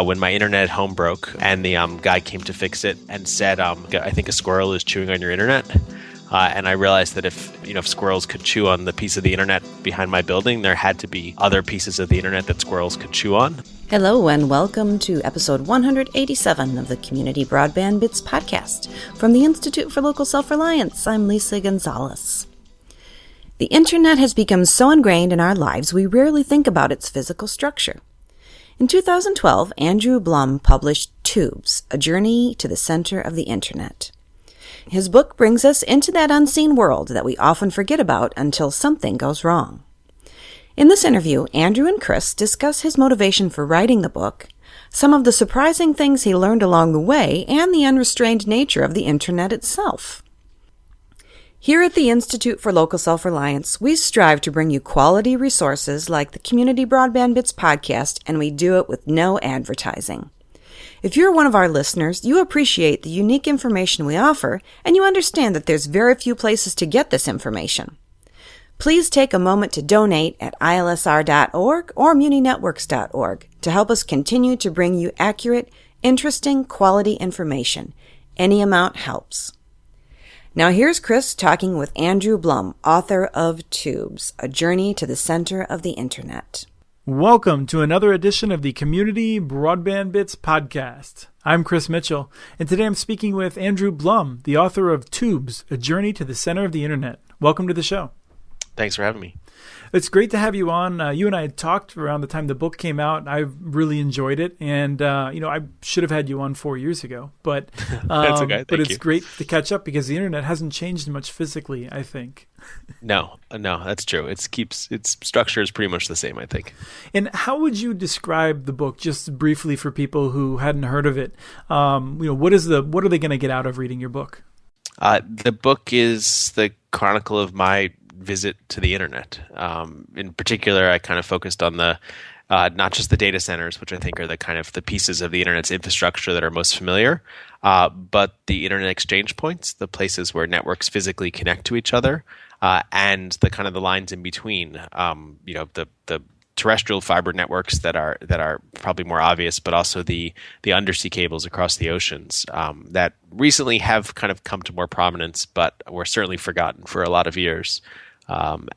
when my internet at home broke, and the guy came to fix it and said, I think a squirrel is chewing on your internet. And I realized that if squirrels could chew on the piece of the internet behind my building, there had to be other pieces of the internet that squirrels could chew on. Hello and welcome to episode 187 of the Community Broadband Bits podcast. From the Institute for Local Self-Reliance, I'm Lisa Gonzalez. The internet has become so ingrained in our lives we rarely think about its physical structure. In 2012, Andrew Blum published Tubes, A Journey to the Center of the Internet. His book brings us into that unseen world that we often forget about until something goes wrong. In this interview, Andrew and Chris discuss his motivation for writing the book, some of the surprising things he learned along the way, and the unrestrained nature of the internet itself. Here at the Institute for Local Self-Reliance, we strive to bring you quality resources like the Community Broadband Bits podcast, and we do it with no advertising. If you're one of our listeners, you appreciate the unique information we offer, and you understand that there's very few places to get this information. Please take a moment to donate at ilsr.org or muninetworks.org to help us continue to bring you accurate, interesting, quality information. Any amount helps. Now here's Chris talking with Andrew Blum, author of Tubes, A Journey to the Center of the Internet. Welcome to another edition of the Community Broadband Bits podcast. I'm Chris Mitchell, and today I'm speaking with Andrew Blum, the author of Tubes, A Journey to the Center of the Internet. Welcome to the show. Thanks for having me. It's great to have you on. You and I had talked around the time the book came out. I really enjoyed it, and I should have had you on 4 years ago, but That's okay. But it's you. Great to catch up because the internet hasn't changed much physically, I think. No, that's true. Its structure is pretty much the same, I think. And how would you describe the book, just briefly for people who hadn't heard of it? What are they going to get out of reading your book? The book is the chronicle of my visit to the internet. In particular, I kind of focused on the not just the data centers, which I think are the kind of the pieces of the internet's infrastructure that are most familiar, but the internet exchange points, the places where networks physically connect to each other, and the kind of the lines in between. The terrestrial fiber networks that are probably more obvious, but also the undersea cables across the oceans that recently have kind of come to more prominence, but were certainly forgotten for a lot of years. And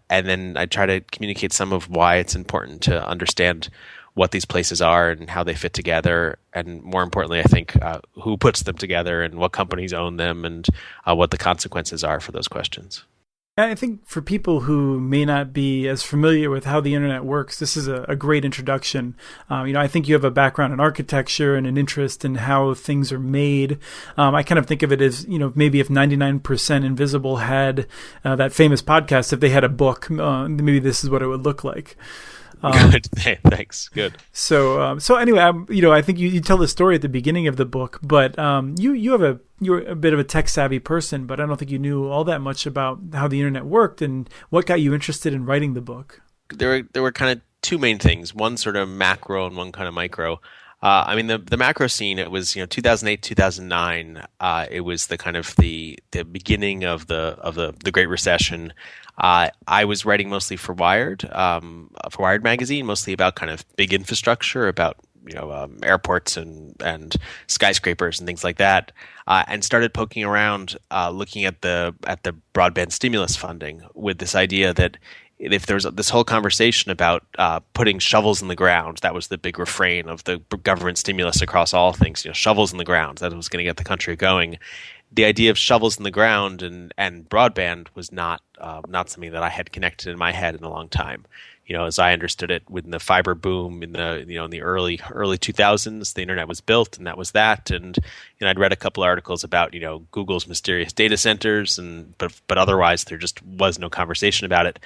then I try to communicate some of why it's important to understand what these places are and how they fit together, and more importantly, I think who puts them together and what companies own them, and what the consequences are for those questions. I think for people who may not be as familiar with how the internet works, this is a great introduction. I think you have a background in architecture and an interest in how things are made. I kind of think of it as, maybe if 99% Invisible had that famous podcast, if they had a book, maybe this is what it would look like. Good. Thanks. Good. So anyway, I think you tell the story at the beginning of the book, but you're a bit of a tech savvy person, but I don't think you knew all that much about how the internet worked and what got you interested in writing the book. There were kind of two main things, one sort of macro and one kind of micro. The macro scene, it was 2008, 2009. It was the kind of the beginning of the Great Recession. I was writing mostly for Wired magazine, mostly about kind of big infrastructure, about airports and skyscrapers and things like that, and started poking around, looking at the broadband stimulus funding with this idea that if there was this whole conversation about putting shovels in the ground, that was the big refrain of the government stimulus across all things, shovels in the ground, that was going to get the country going. The idea of shovels in the ground and broadband was not something that I had connected in my head in a long time. As I understood it, within the fiber boom in the early 2000s, the internet was built, and that was that. And I'd read a couple articles about Google's mysterious data centers, but otherwise there just was no conversation about it.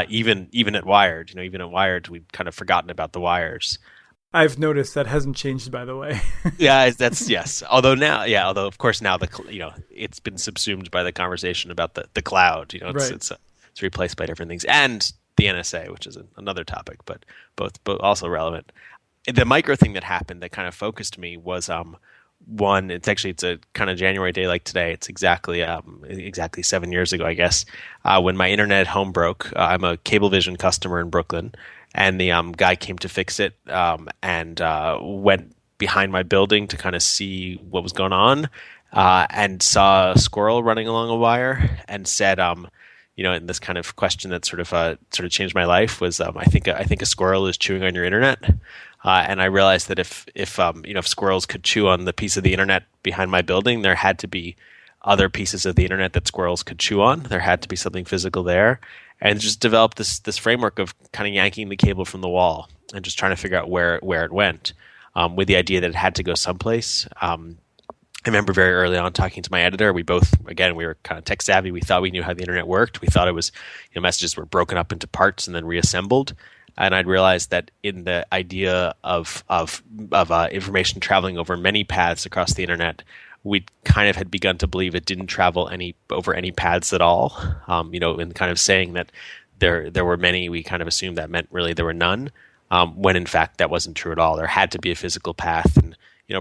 Even at Wired, we'd kind of forgotten about the wires. I've noticed that hasn't changed, by the way. Yes. Although of course now it's been subsumed by the conversation about the cloud. It's replaced by different things, and the NSA, which is another topic, but both also relevant. The micro thing that happened that kind of focused me was one. It's a kind of January day like today. It's exactly 7 years ago, I guess, when my internet at home broke. I'm a Cablevision customer in Brooklyn. and the guy came to fix it, and went behind my building to kind of see what was going on, and saw a squirrel running along a wire, and said, in this kind of question that sort of changed my life was, I think a squirrel is chewing on your internet, and I realized that if squirrels could chew on the piece of the internet behind my building, there had to be other pieces of the internet that squirrels could chew on. There had to be something physical there, and just developed this framework of kind of yanking the cable from the wall and just trying to figure out where it went, with the idea that it had to go someplace. I remember very early on talking to my editor. We both, again, we were kind of tech savvy. We thought we knew how the internet worked. We thought it was, messages were broken up into parts and then reassembled. And I'd realized that in the idea of information traveling over many paths across the internet, we kind of had begun to believe it didn't travel over any paths at all. And kind of saying that there were many, we kind of assumed that meant really there were none. When in fact that wasn't true at all. There had to be a physical path, and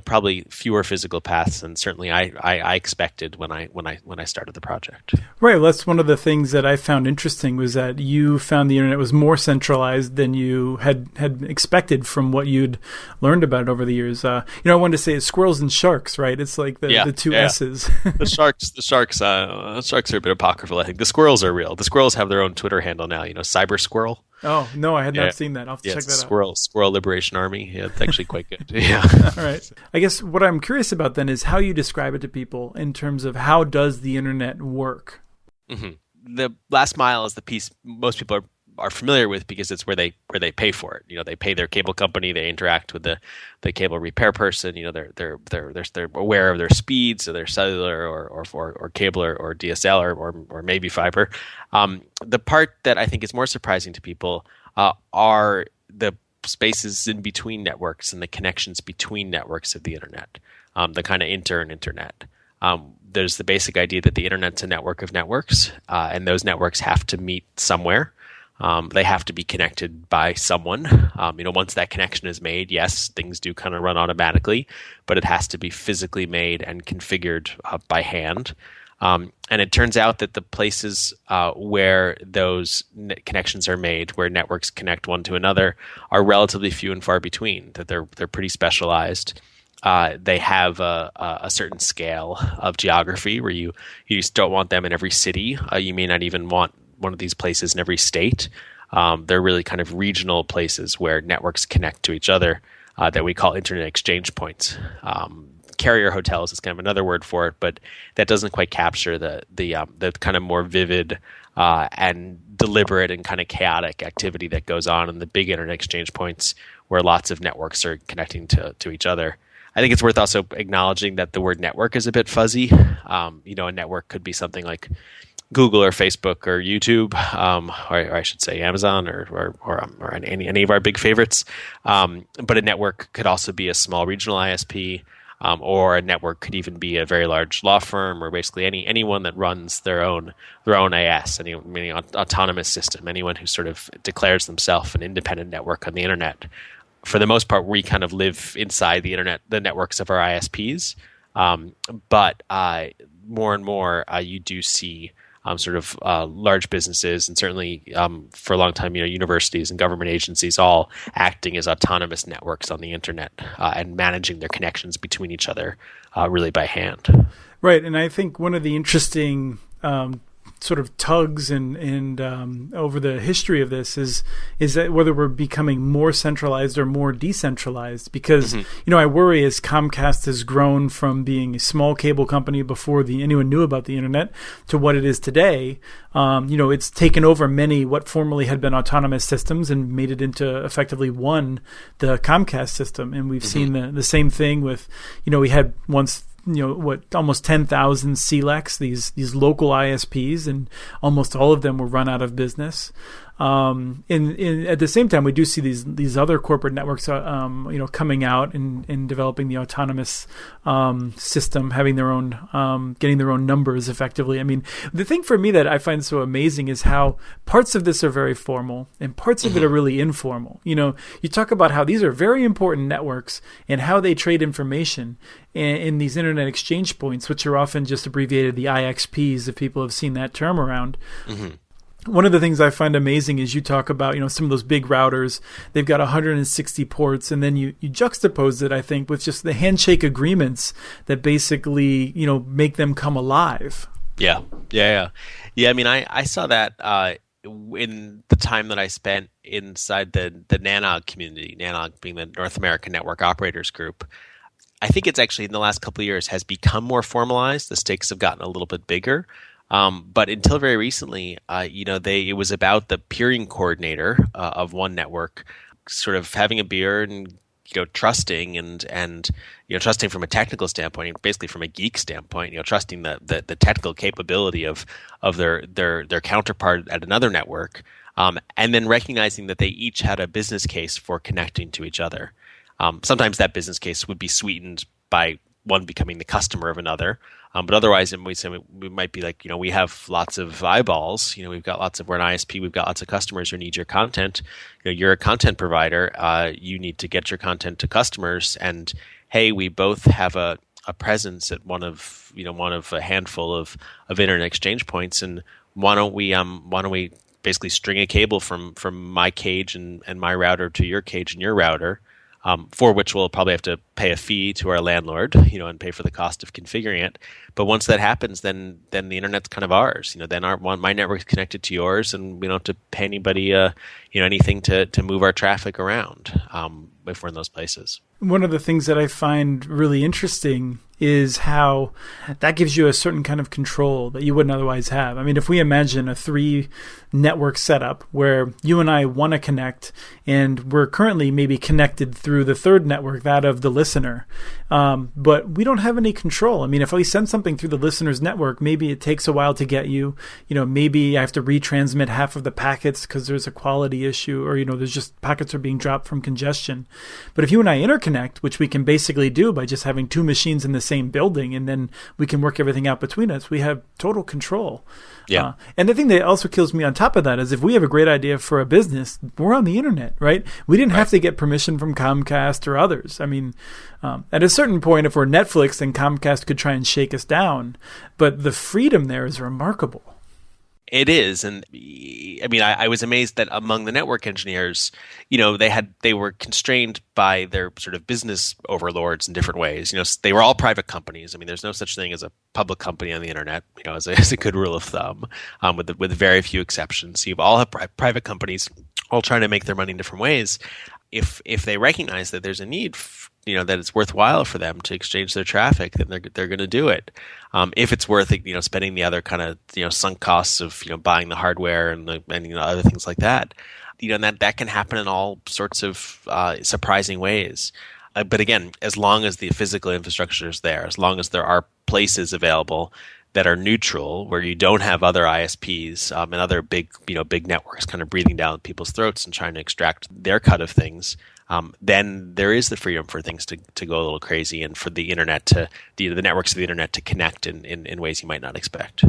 probably fewer physical paths than certainly I expected when I started the project. Right. Well, that's one of the things that I found interesting, was that you found the internet was more centralized than you had expected from what you'd learned about it over the years. I wanted to say it's squirrels and sharks, right? It's like the two S's. The sharks are a bit apocryphal. I think the squirrels are real. The squirrels have their own Twitter handle now. Cyber Squirrel. Oh, no, I had not seen that. I'll have to check that out. Squirrel Liberation Army. Yeah, it's actually quite good. Yeah. All right. I guess what I'm curious about then is how you describe it to people in terms of how does the internet work? Mm-hmm. The last mile is the piece most people are familiar with because it's where they pay for it. They pay their cable company, they interact with the cable repair person. They're aware of their speeds, so their cellular or cable or DSL or maybe fiber. The part that I think is more surprising to people are the spaces in between networks and the connections between networks of the internet, the kind of internet. There's the basic idea that the internet's a network of networks, and those networks have to meet somewhere. They have to be connected by someone. Once that connection is made, yes, things do kind of run automatically, but it has to be physically made and configured by hand. And it turns out that the places where those connections are made, where networks connect one to another, are relatively few and far between. That they're pretty specialized. They have a certain scale of geography where you just don't want them in every city. You may not even want one of these places in every state. They're really kind of regional places where networks connect to each other that we call internet exchange points. Carrier hotels is kind of another word for it, but that doesn't quite capture the kind of more vivid and deliberate and kind of chaotic activity that goes on in the big internet exchange points where lots of networks are connecting to each other. I think it's worth also acknowledging that the word network is a bit fuzzy. A network could be something like Google or Facebook or YouTube, or I should say Amazon or any of our big favorites. But a network could also be a small regional ISP, or a network could even be a very large law firm, or basically anyone that runs their own AS, any autonomous system, anyone who sort of declares themselves an independent network on the internet. For the most part, we kind of live inside the internet, the networks of our ISPs. But more and more, you do see large businesses, and certainly for a long time, universities and government agencies all acting as autonomous networks on the internet and managing their connections between each other really by hand. Right, and I think one of the interesting sort of tugs and over the history of this is that whether we're becoming more centralized or more decentralized, because I worry as Comcast has grown from being a small cable company before anyone knew about the internet to what it is today. It's taken over many what formerly had been autonomous systems and made it into effectively the Comcast system, and we've seen the same thing with we had once almost 10,000 CLECs, these local ISPs, and almost all of them were run out of business. At the same time, we do see these other corporate networks, coming out and developing the autonomous system, having their own, getting their own numbers effectively. I mean, the thing for me that I find so amazing is how parts of this are very formal and parts of it are really informal. You talk about how these are very important networks and how they trade information in these internet exchange points, which are often just abbreviated the IXPs, if people have seen that term around. One of the things I find amazing is you talk about, some of those big routers, they've got 160 ports, and then you juxtapose it, I think, with just the handshake agreements that basically, make them come alive. Yeah. I mean, I saw that in the time that I spent inside the NANOG community, NANOG being the North American Network Operators Group. I think it's actually in the last couple of years has become more formalized. The stakes have gotten a little bit bigger. But until very recently, it was about the peering coordinator of one network sort of having a beer and trusting and trusting from a technical standpoint, basically from a geek standpoint, trusting the technical capability of their counterpart at another network, and then recognizing that they each had a business case for connecting to each other. Sometimes that business case would be sweetened by one becoming the customer of another. But otherwise, we might be like, we have lots of eyeballs. We're an ISP. We've got lots of customers who need your content. You're a content provider. You need to get your content to customers. And hey, we both have a presence at one of a handful of internet exchange points. And why don't we basically string a cable from my cage and my router to your cage and your router? For which we'll probably have to pay a fee to our landlord, and pay for the cost of configuring it. But once that happens, then the internet's kind of ours. Then my network's connected to yours, and we don't have to pay anybody, anything to move our traffic around if we're in those places. One of the things that I find really interesting is how that gives you a certain kind of control that you wouldn't otherwise have. I mean, if we imagine a 3-network setup where you and I want to connect, and we're currently maybe connected through the 3rd network, that of the listener, but we don't have any control. I mean, if we send something through the listener's network, maybe it takes a while to get you. Maybe I have to retransmit half of the packets because there's a quality issue, or there's just packets are being dropped from congestion. But if you and I interconnect, which we can basically do by just having 2 machines in the same building, and then we can work everything out between us, we have total control. Yeah. And the thing that also kills me on top of that is if we have a great idea for a business, we're on the internet, right? We didn't have to get permission from Comcast or others. I mean, at a certain point, if we're Netflix, then Comcast could try and shake us down. But the freedom there is remarkable. It is, and I mean, I was amazed that among the network engineers, they were constrained by their sort of business overlords in different ways. They were all private companies. I mean, there's no such thing as a public company on the internet. As a good rule of thumb, with very few exceptions. So you all have private companies, all trying to make their money in different ways. If they recognize that there's a need, that it's worthwhile for them to exchange their traffic, then they're going to do it. If it's worth it, spending the other kind of sunk costs of buying the hardware and other things like that, and that can happen in all sorts of surprising ways. But again, as long as the physical infrastructure is there, as long as there are places available that are neutral, where you don't have other ISPs and other big networks kind of breathing down people's throats and trying to extract their cut of things, then there is the freedom for things to go a little crazy, and for the internet the networks of the internet to connect in ways you might not expect.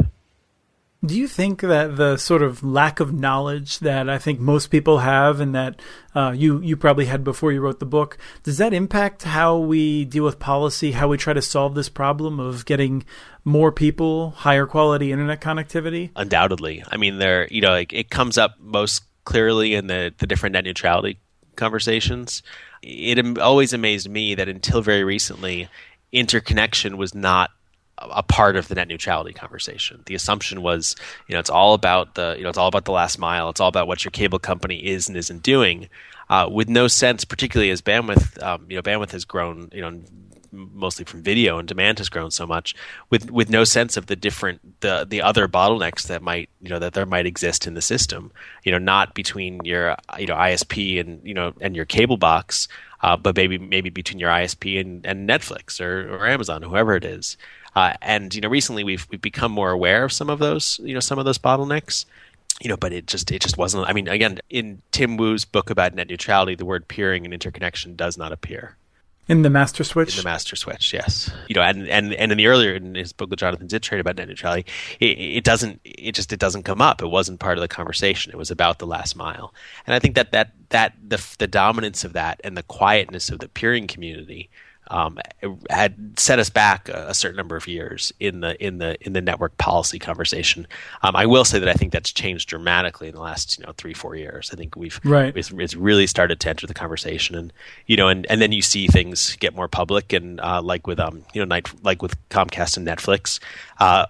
Do you think that the sort of lack of knowledge that I think most people have, and that you probably had before you wrote the book, does that impact how we deal with policy, how we try to solve this problem of getting more people higher quality internet connectivity? Undoubtedly. I mean, it comes up most clearly in the different net neutrality conversations. It always amazed me that until very recently, interconnection was not a part of the net neutrality conversation. The assumption was, it's all about the last mile. It's all about what your cable company is and isn't doing, with no sense, particularly as bandwidth has grown, mostly from video, and demand has grown so much, with no sense of the other bottlenecks that there might exist in the system. Not between your ISP and your cable box, but maybe between your ISP and Netflix or Amazon, whoever it is. And recently we've become more aware of some of those bottlenecks. But it just wasn't. I mean, again, in Tim Wu's book about net neutrality, the word peering and interconnection does not appear. In the master switch? In the master switch, yes. And in his book with Jonathan Zittrade about net neutrality, it doesn't come up. It wasn't part of the conversation. It was about the last mile. And I think that the dominance of that and the quietness of the peering community had set us back a certain number of years in the network policy conversation. I will say that I think that's changed dramatically in the last 3-4 years. I think it's really started to enter the conversation, and and then you see things get more public, and like with with Comcast and Netflix,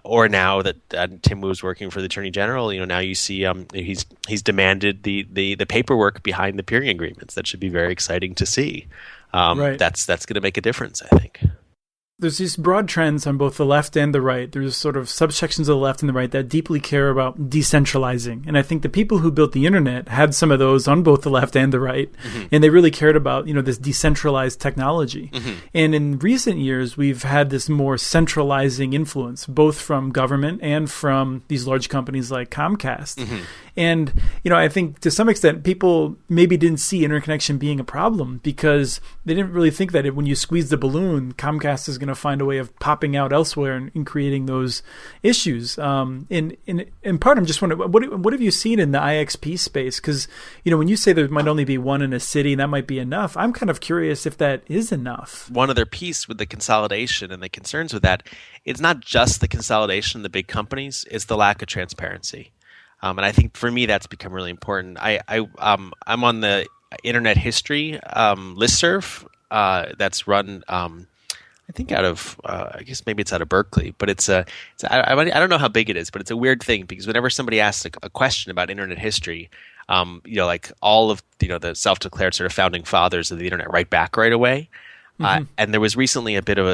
or now that Tim Wu's working for the Attorney General, now you see he's demanded the paperwork behind the peering agreements. That should be very exciting to see. That's going to make a difference, I think. There's these broad trends on both the left and the right. There's sort of subsections of the left and the right that deeply care about decentralizing. And I think the people who built the internet had some of those on both the left and the right. Mm-hmm. And they really cared about, this decentralized technology. Mm-hmm. And in recent years, we've had this more centralizing influence, both from government and from these large companies like Comcast. Mm-hmm. And, I think to some extent, people maybe didn't see interconnection being a problem because they didn't really think that when you squeeze the balloon, Comcast is going to find a way of popping out elsewhere and creating those issues. In part, I'm just wondering, what have you seen in the IXP space? Because, when you say there might only be one in a city, and that might be enough, I'm kind of curious if that is enough. One other piece with the consolidation and the concerns with that, it's not just the consolidation of the big companies, it's the lack of transparency. And I think for me, that's become really important. I'm on the Internet History listserv that's run, I think out of, I guess maybe it's out of Berkeley, but I don't know how big it is, but it's a weird thing because whenever somebody asks a question about Internet history, like all of the self-declared sort of founding fathers of the Internet write back right away. Mm-hmm. And there was recently a bit of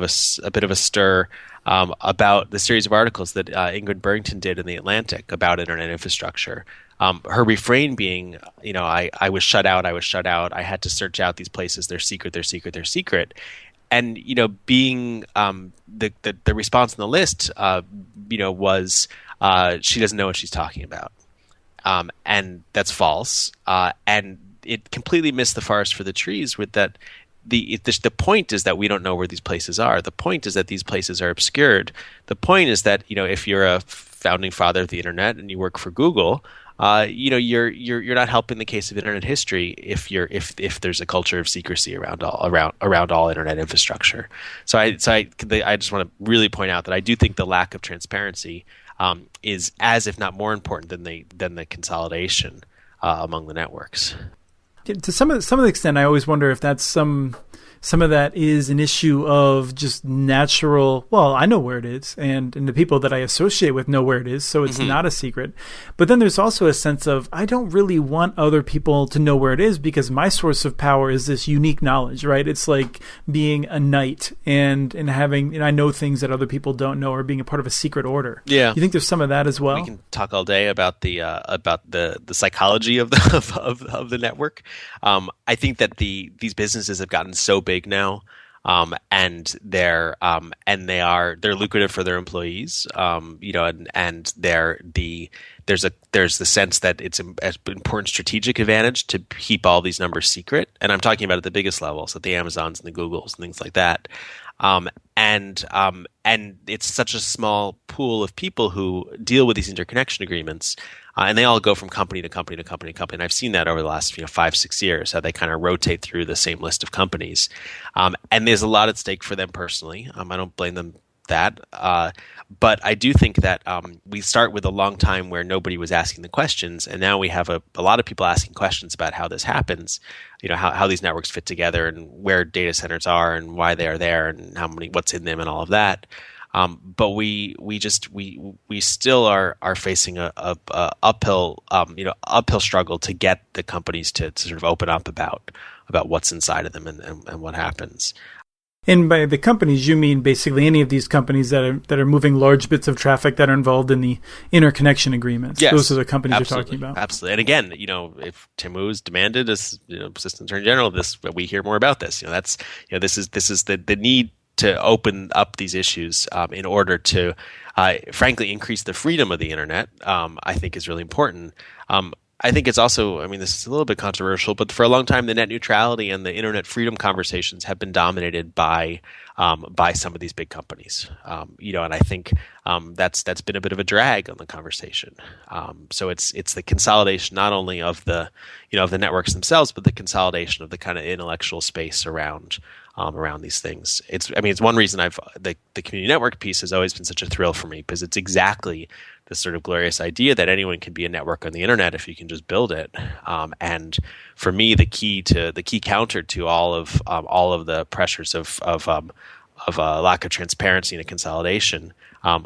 a stir about the series of articles that Ingrid Burrington did in the Atlantic about internet infrastructure. Her refrain being, I was shut out. I had to search out these places. They're secret. And being the response on the list, was she doesn't know what she's talking about, and that's false. And it completely missed the forest for the trees with that. The point is that we don't know where these places are. The point is that these places are obscured. The point is that if you're a founding father of the internet and you work for Google, you're not helping the case of internet history if there's a culture of secrecy around all internet infrastructure. So I just want to really point out that I do think the lack of transparency is as if not more important than the consolidation among the networks. To some of the extent, I always wonder if that's some of that is an issue of just natural, well, I know where it is, and the people that I associate with know where it is, so it's not a secret. But then there's also a sense of, I don't really want other people to know where it is because my source of power is this unique knowledge, right? It's like being a knight and having, I know things that other people don't know, or being a part of a secret order. Yeah. You think there's some of that as well? We can talk all day about the psychology of the network. I think that these businesses have gotten so big now, and they're lucrative for their employees, and there's the sense that it's an important strategic advantage to keep all these numbers secret, and I'm talking about at the biggest levels, at the Amazons and the Googles and things like that. And it's such a small pool of people who deal with these interconnection agreements, and they all go from company to company to company to company. And I've seen that over the last 5-6 years, how they kind of rotate through the same list of companies. And there's a lot at stake for them personally. I don't blame them that. But I do think that we start with a long time where nobody was asking the questions, and now we have a lot of people asking questions about how this happens, how these networks fit together and where data centers are and why they are there and what's in them and all of that. But we still are facing a uphill struggle to get the companies to sort of open up about what's inside of them and what happens. And by the companies, you mean basically any of these companies that are moving large bits of traffic that are involved in the interconnection agreements. Yes, those are the companies absolutely. You're talking about. Absolutely. And again, if Tim Wu's demanded as Assistant Attorney General, we hear more about this. This is the need to open up these issues in order to, frankly, increase the freedom of the internet. I think is really important. I think it's also, this is a little bit controversial, but for a long time, the net neutrality and the internet freedom conversations have been dominated by some of these big companies. And I think that's been a bit of a drag on the conversation. So it's the consolidation not only of the networks themselves, but the consolidation of the kind of intellectual space around around these things. It's one reason the community network piece has always been such a thrill for me, because it's exactly this sort of glorious idea that anyone can be a network on the internet if you can just build it. And for me, the key counter to all of the pressures of a lack of transparency and a consolidation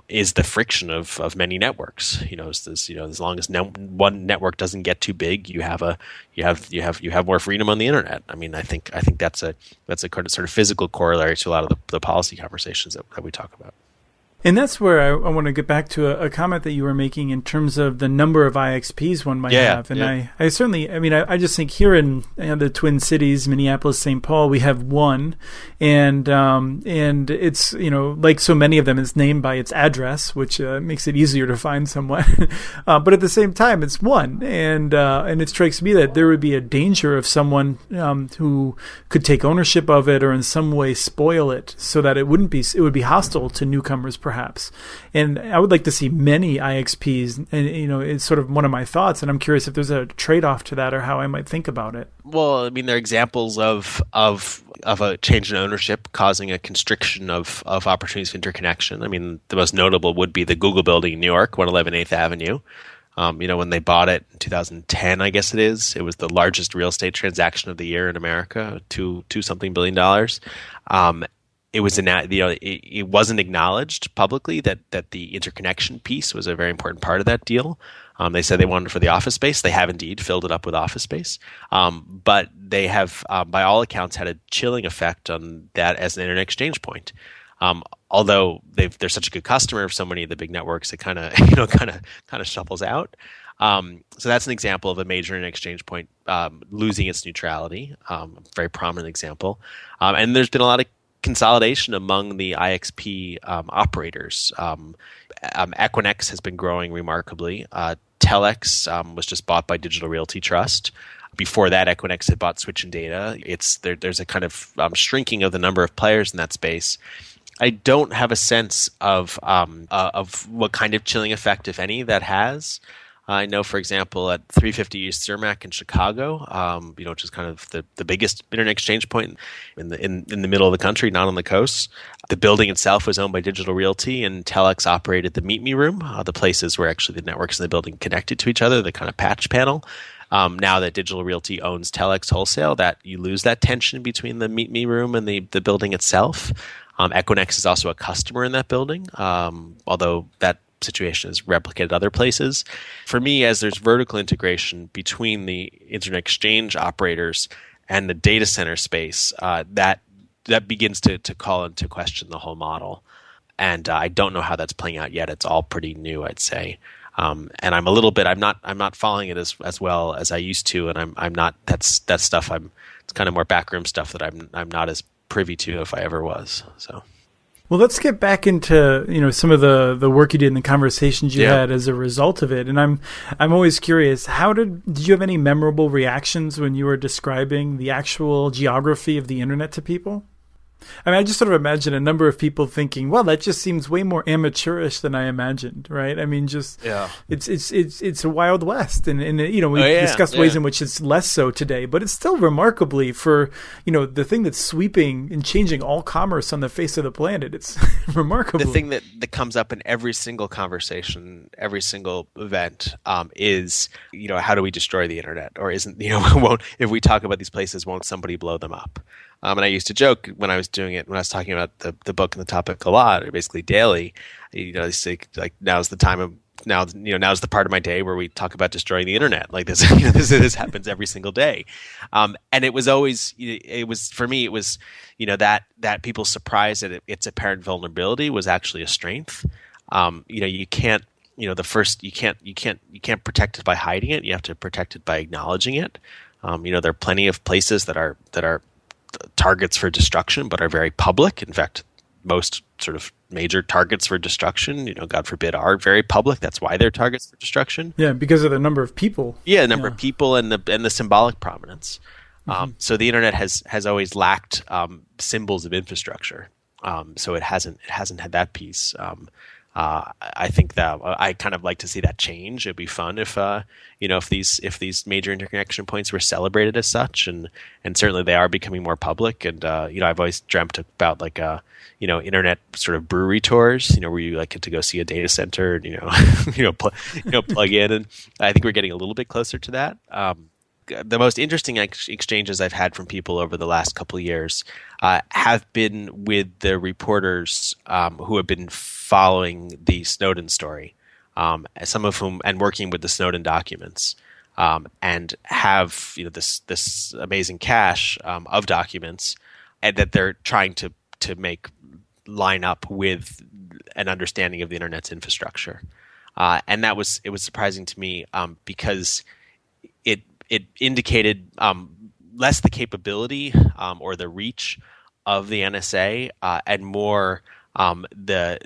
is the friction of many networks. As long as one network doesn't get too big, you have more freedom on the internet. I think that's a kind of sort of physical corollary to a lot of the policy conversations that we talk about. And that's where I want to get back to a comment that you were making in terms of the number of IXPs one might have. And I certainly, I just think here in the Twin Cities, Minneapolis, St. Paul, we have one. And it's, like so many of them, it's named by its address, which makes it easier to find someone. But at the same time, it's one. And it strikes me that there would be a danger of someone who could take ownership of it or in some way spoil it so that it would be hostile to newcomers, perhaps. And I would like to see many IXPs, and it's sort of one of my thoughts, and I'm curious if there's a trade-off to that or how I might think about it. Well, there are examples of a change in ownership causing a constriction of opportunities for interconnection. The most notable would be the Google building in New York, 111 8th Avenue. When they bought it in 2010, I guess it was the largest real estate transaction of the year in America, two something $billion. It wasn't acknowledged publicly that the interconnection piece was a very important part of that deal. They said they wanted it for the office space. They have indeed filled it up with office space. But they have, by all accounts, had a chilling effect on that as an internet exchange point. Although they're such a good customer of so many of the big networks, it kind of shuffles out. So that's an example of a major internet exchange point losing its neutrality. A very prominent example. And there's been a lot of consolidation among the IXP operators. Equinix has been growing remarkably. Telex was just bought by Digital Realty Trust. Before that, Equinix had bought Switch and Data. There's a kind of shrinking of the number of players in that space. I don't have a sense of what kind of chilling effect, if any, that has. I know, for example, at 350 East Cermak in Chicago, which is kind of the biggest internet exchange point in the middle of the country, not on the coast. The building itself was owned by Digital Realty, and Telex operated the Meet Me Room, the places where actually the networks in the building connected to each other, the kind of patch panel. Now that Digital Realty owns Telex Wholesale, that you lose that tension between the Meet Me Room and the building itself. Equinix is also a customer in that building, although that situation is replicated other places. For me, as there's vertical integration between the internet exchange operators and the data center space, that begins to call into question the whole model. And I don't know how that's playing out yet. It's all pretty new, I'd say. And I'm not following it as well as I used to, and I'm not. That's stuff. It's kind of more backroom stuff that I'm not as privy to if I ever was. So. Well, let's get back into some of the work you did and the conversations you had as a result of it. And I'm always curious, did you have any memorable reactions when you were describing the actual geography of the internet to people? I just sort of imagine a number of people thinking, well, that just seems way more amateurish than I imagined, right? It's a Wild West, and we discussed ways in which it's less so today, but it's still remarkably for the thing that's sweeping and changing all commerce on the face of the planet. It's remarkable. The thing that comes up in every single conversation, every single event, is how do we destroy the internet, or isn't if we talk about these places, won't somebody blow them up? And I used to joke when I was doing it, when I was talking about the book and the topic a lot, or basically daily. I say, like, now's the part of my day where we talk about destroying the internet. Like this, this happens every single day. And it was always, for me, it was, that people's surprise at its apparent vulnerability was actually a strength. You can't, you can't protect it by hiding it. You have to protect it by acknowledging it. There are plenty of places that are targets for destruction, but are very public. In fact, most sort of major targets for destruction, God forbid, are very public. That's why they're targets for destruction. Yeah, because of the number of people. Yeah, the number of people and the symbolic prominence. So the internet has always lacked symbols of infrastructure. So it hasn't had that piece. I think that I kind of like to see that change. It'd be fun if if these major interconnection points were celebrated as such, and certainly they are becoming more public. And I've always dreamt about like internet sort of brewery tours, where you like get to go see a data center and plug in. And I think we're getting a little bit closer to that. The most interesting exchanges I've had from people over the last couple of years have been with the reporters who have been following the Snowden story, some of whom and working with the Snowden documents, and have this amazing cache of documents, and that they're trying to make line up with an understanding of the internet's infrastructure, and it was surprising to me because it indicated less the capability or the reach of the NSA and more the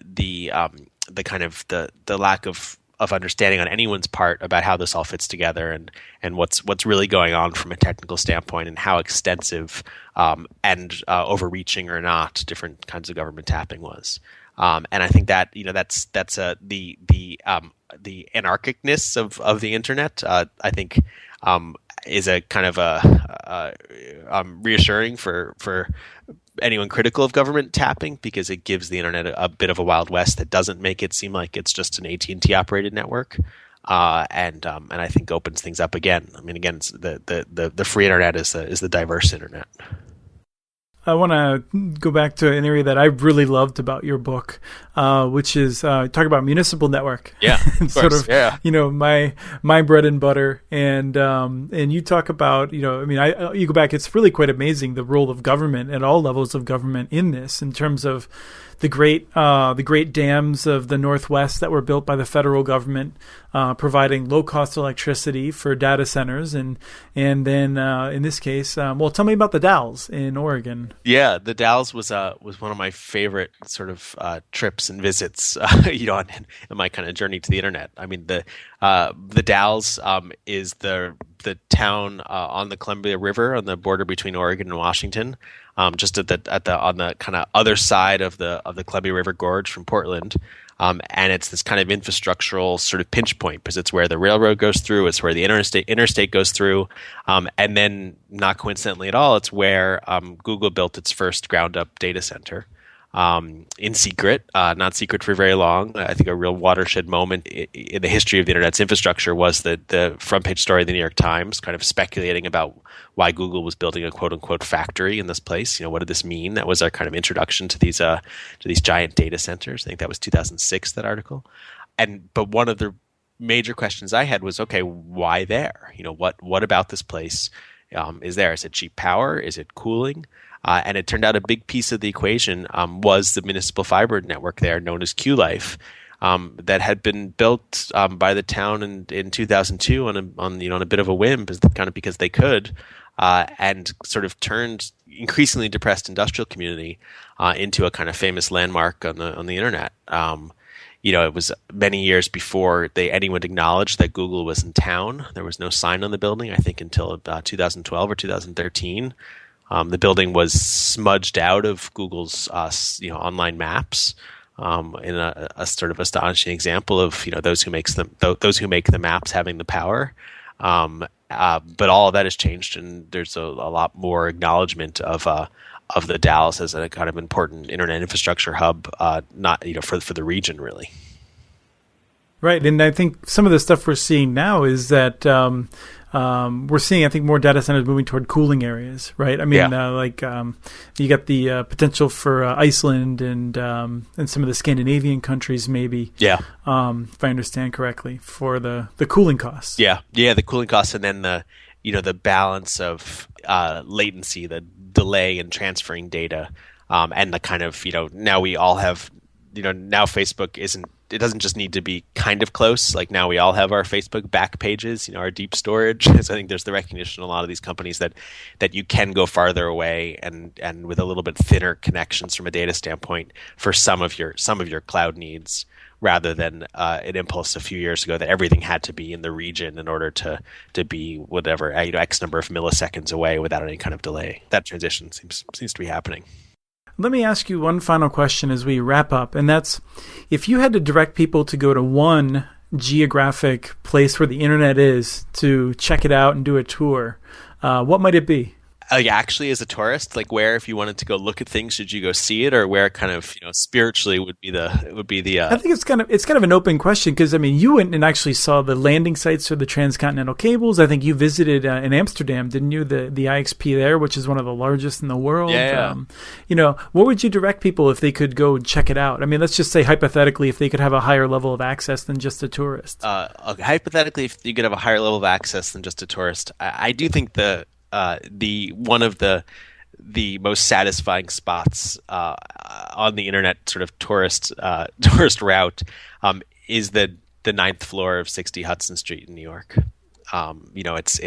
kind of the lack of understanding on anyone's part about how this all fits together and what's really going on from a technical standpoint, and how extensive and overreaching or not different kinds of government tapping was. And I think that that's the anarchicness of the internet. I think is a kind of a reassuring for anyone critical of government tapping, because it gives the internet a bit of a wild west that doesn't make it seem like it's just an AT&T operated network, and I think opens things up again. I mean, again, it's the free internet is the diverse internet. I want to go back to an area that I really loved about your book, which is talk about municipal network. Yeah, of sort course, of, yeah. My bread and butter. And you talk about, you go back, it's really quite amazing the role of government at all levels of government in this, in terms of the great dams of the Northwest that were built by the federal government, providing low cost electricity for data centers, and then in this case, tell me about the Dalles in Oregon. Yeah, the Dalles was one of my favorite sort of trips and visits, in my kind of journey to the internet. I mean, the Dalles is the town on the Columbia River on the border between Oregon and Washington, just on the kind of other side of the Columbia River Gorge from Portland. And it's this kind of infrastructural sort of pinch point, because it's where the railroad goes through, it's where the interstate goes through, and then, not coincidentally at all, it's where Google built its first ground-up data center. In secret, not secret for very long. I think a real watershed moment in the history of the internet's infrastructure was the front page story of the New York Times, kind of speculating about why Google was building a quote unquote factory in this place. What did this mean? That was our kind of introduction to these giant data centers. I think that was 2006, that article. But one of the major questions I had was, okay, why there? What about this place is there? Is it cheap power? Is it cooling? And it turned out a big piece of the equation was the municipal fiber network there, known as Q-Life, that had been built by the town in 2002 on a bit of a whim, kind of because they could, and sort of turned increasingly depressed industrial community into a kind of famous landmark on the internet. It was many years before anyone acknowledged that Google was in town. There was no sign on the building, I think, until about 2012 or 2013. The building was smudged out of Google's online maps, in a sort of astonishing example of those who make the maps having the power. But all of that has changed, and there's a lot more acknowledgement of the Dalles as a kind of important internet infrastructure hub, not for the region really. Right, and I think some of the stuff we're seeing now is that we're seeing, I think, more data centers moving toward cooling areas, right? I mean, you got the potential for Iceland and some of the Scandinavian countries, maybe. Yeah. If I understand correctly, for the cooling costs. Yeah, the cooling costs, and then the balance of latency, the delay in transferring data, and the kind of now we all have now Facebook isn't. It doesn't just need to be kind of close. Like now we all have our Facebook back pages, our deep storage. So I think there's the recognition in a lot of these companies that you can go farther away and with a little bit thinner connections from a data standpoint for some of your cloud needs, rather than an impulse a few years ago that everything had to be in the region in order to be whatever X number of milliseconds away without any kind of delay. That transition seems to be happening. Let me ask you one final question as we wrap up, and that's if you had to direct people to go to one geographic place where the internet is to check it out and do a tour, what might it be? Like actually, as a tourist, like where if you wanted to go look at things, should you go see it, or where kind of spiritually would be the? I think it's kind of an open question because I mean you went and actually saw the landing sites for the transcontinental cables. I think you visited in Amsterdam, didn't you? The IXP there, which is one of the largest in the world. Yeah. What would you direct people if they could go check it out? I mean, let's just say hypothetically, if they could have a higher level of access than just a tourist. Hypothetically, if you could have a higher level of access than just a tourist, I do think one of the most satisfying spots on the internet sort of tourist route is the ninth floor of 60 Hudson Street in New York. That's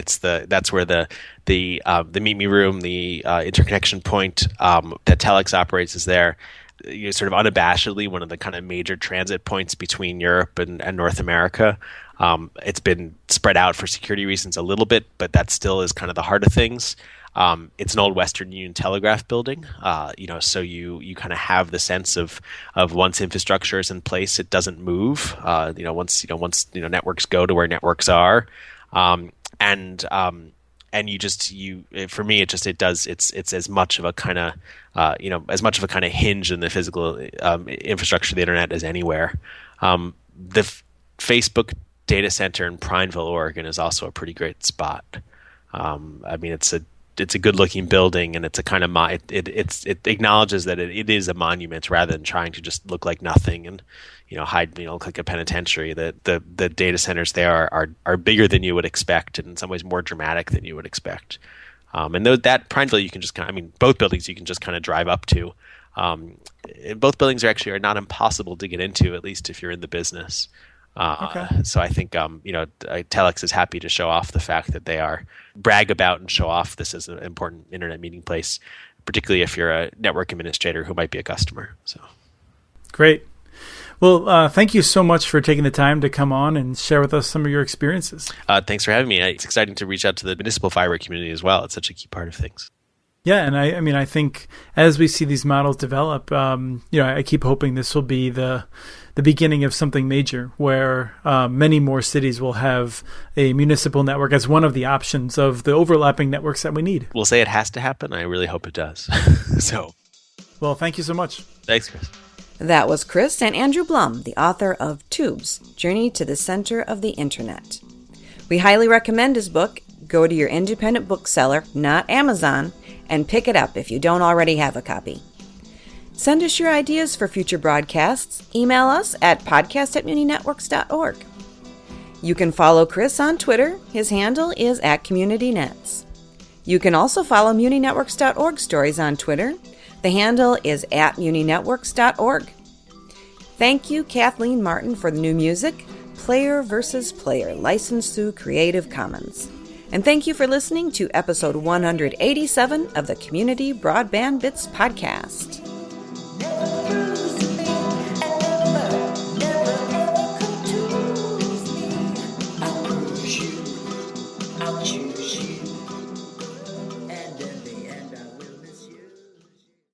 where the Meet Me room, the interconnection point that Telex operates is there. You're sort of unabashedly one of the kind of major transit points between Europe and North America. It's been spread out for security reasons a little bit, but that still is kind of the heart of things. It's an old Western Union telegraph building, so you kind of have the sense of once infrastructure is in place, it doesn't move. Once networks go to where networks are, and for me it's as much of a kind of hinge in the physical infrastructure of the internet as anywhere. The Facebook data center in Prineville, Oregon, is also a pretty great spot. It's a good looking building, and it's a kind of it acknowledges that it is a monument rather than trying to just look like nothing and hide look like a penitentiary. The data centers there are bigger than you would expect, and in some ways more dramatic than you would expect. That Prineville, you can just both buildings you can just kind of drive up to. Both buildings are not impossible to get into, at least if you're in the business. Okay. So I think Telex is happy to show off the fact that they brag about and show off this as an important internet meeting place, particularly if you're a network administrator who might be a customer. So great. Well, thank you so much for taking the time to come on and share with us some of your experiences. Thanks for having me. It's exciting to reach out to the municipal fiber community as well. It's such a key part of things. Yeah, and I think as we see these models develop, I keep hoping this will be the beginning of something major where many more cities will have a municipal network as one of the options of the overlapping networks that we need. We'll say it has to happen. I really hope it does. Well, thank you so much. Thanks, Chris. That was Chris and Andrew Blum, the author of Tubes, Journey to the Center of the Internet. We highly recommend his book. Go to your independent bookseller, not Amazon, and pick it up if you don't already have a copy. Send us your ideas for future broadcasts. Email us at podcast@muninetworks.org. You can follow Chris on Twitter. His handle is @CommunityNets. You can also follow muninetworks.org stories on Twitter. The handle is @muninetworks.org. Thank you, Kathleen Martin, for the new music, Player vs. Player, licensed through Creative Commons. And thank you for listening to episode 187 of the Community Broadband Bits podcast.